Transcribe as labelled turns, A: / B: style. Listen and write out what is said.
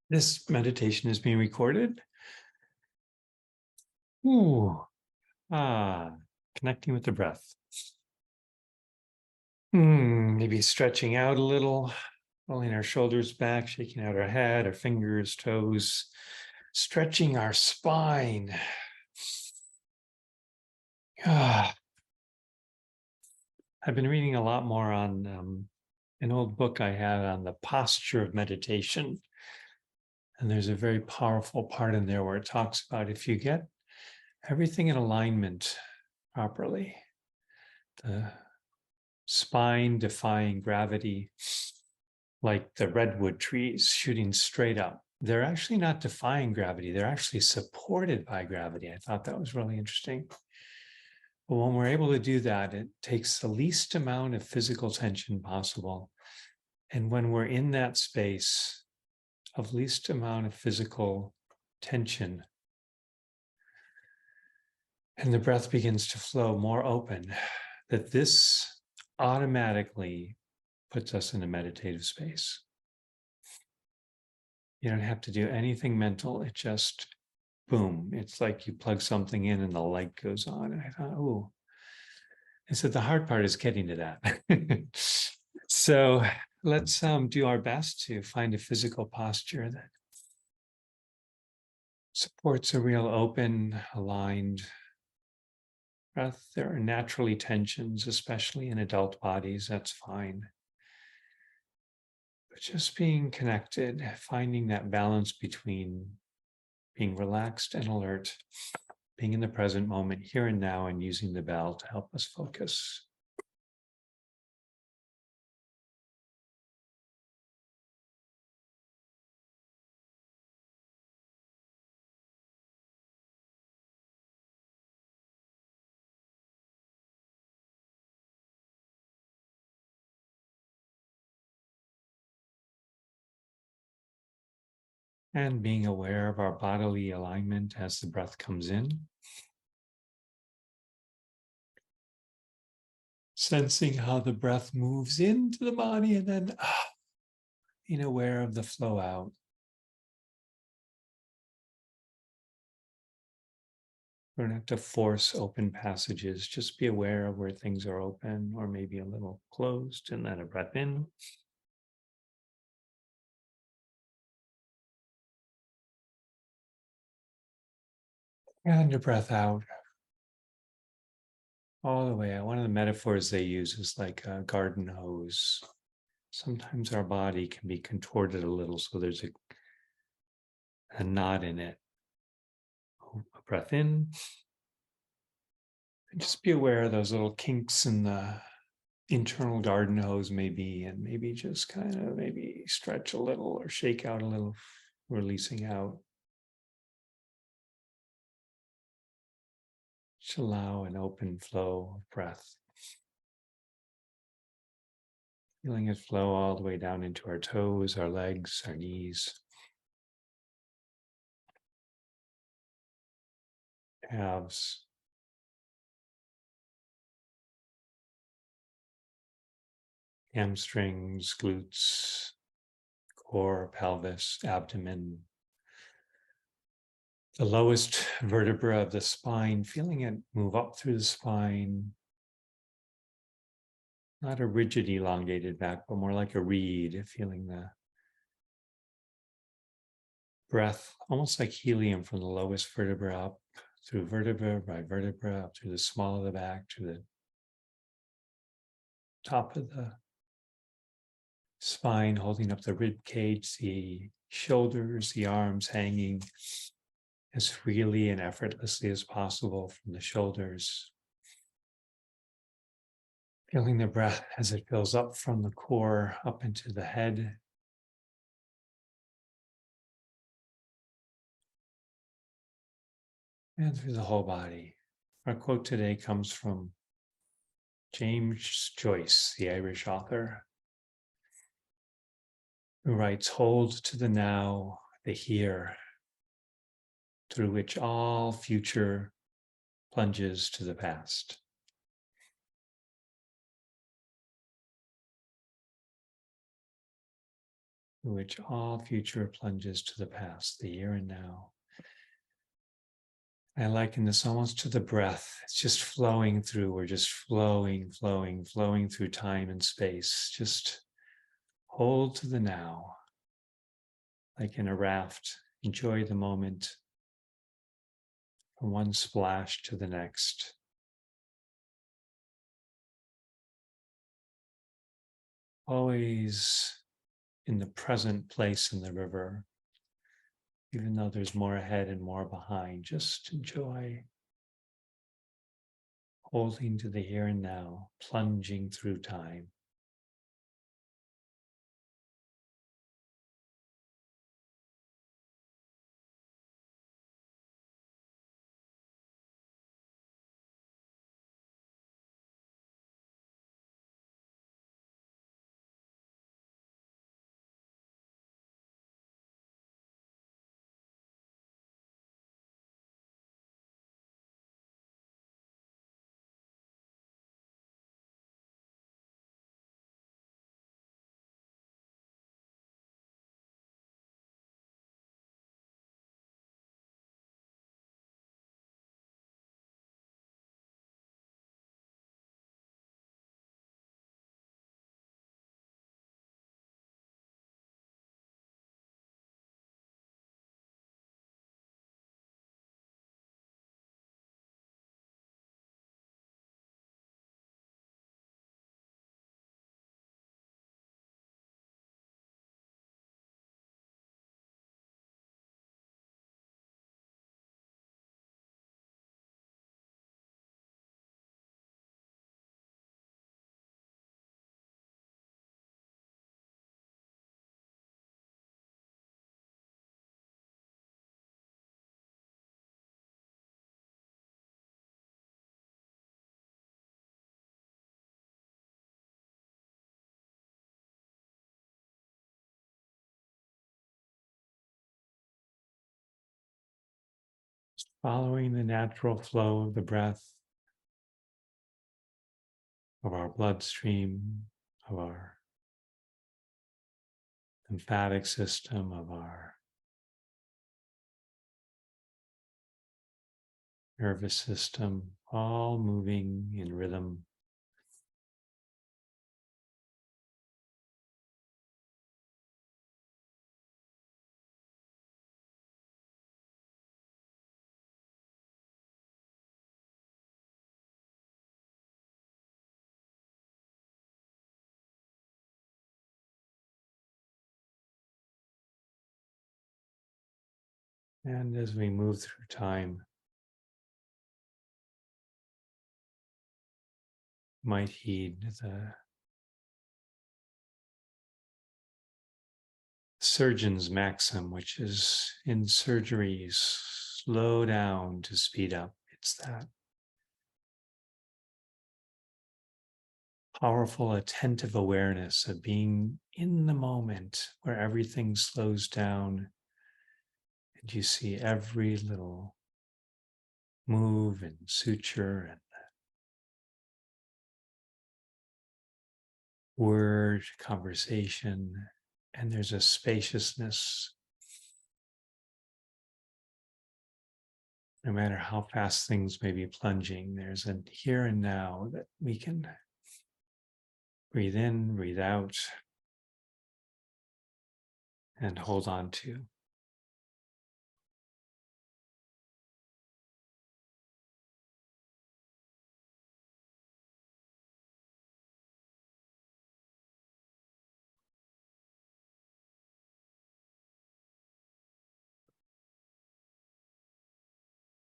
A: This meditation is being recorded. Ooh, connecting with the breath. Maybe stretching out a little, rolling our shoulders back, shaking out our head, our fingers, toes, stretching our spine. I've been reading a lot more on an old book I had on the posture of meditation. And there's a very powerful part in there where it talks about if you get everything in alignment properly, the spine defying gravity, like the redwood trees shooting straight up. They're actually not defying gravity. They're actually supported by gravity. I thought that was really interesting. But when we're able to do that, it takes the least amount of physical tension possible. And when we're in that space of least amount of physical tension, and the breath begins to flow more open, that this automatically puts us in a meditative space. You don't have to do anything mental. It just, boom. It's like you plug something in and the light goes on. And I thought, oh, I said, the hard part is getting to that. So let's do our best to find a physical posture that supports a real open, aligned breath. There are naturally tensions, especially in adult bodies. That's fine. But just being connected, finding that balance between being relaxed and alert, being in the present moment, here and now, and using the bell to help us focus. And being aware of our bodily alignment as the breath comes in. Sensing how the breath moves into the body and then being aware of the flow out. We don't have to force open passages. Just be aware of where things are open or maybe a little closed, and then a breath in. And a breath out. All the way out. One of the metaphors they use is like a garden hose. Sometimes our body can be contorted a little, so there's a knot in it. A breath in. And just be aware of those little kinks in the internal garden hose maybe, and maybe just kind of maybe stretch a little or shake out a little, releasing out. Just allow an open flow of breath. Feeling it flow all the way down into our toes, our legs, our knees, calves, hamstrings, glutes, core, pelvis, abdomen, the lowest vertebra of the spine, feeling it move up through the spine. Not a rigid, elongated back, but more like a reed, feeling the breath, almost like helium from the lowest vertebra up through vertebra by vertebra, up through the small of the back to the top of the spine, holding up the rib cage, the shoulders, the arms hanging as freely and effortlessly as possible from the shoulders. Feeling the breath as it fills up from the core up into the head. And through the whole body. Our quote today comes from James Joyce, the Irish author, who writes, "Hold to the now, the here, through which all future plunges to the past." in which all future plunges to the past, the here and now. I liken this almost to the breath. It's just flowing through. We're just flowing, flowing, flowing through time and space. Just hold to the now, like in a raft. Enjoy the moment from one splash to the next. Always in the present place in the river, even though there's more ahead and more behind. Just enjoy holding to the here and now, plunging through time. Following the natural flow of the breath, of our bloodstream, of our lymphatic system, of our nervous system, all moving in rhythm. And as we move through time, might heed the surgeon's maxim, which is in surgeries, slow down to speed up. It's that powerful, attentive awareness of being in the moment where everything slows down and you see every little move and suture and word, conversation, and there's a spaciousness. No matter how fast things may be plunging, there's a here and now that we can breathe in, breathe out, and hold on to.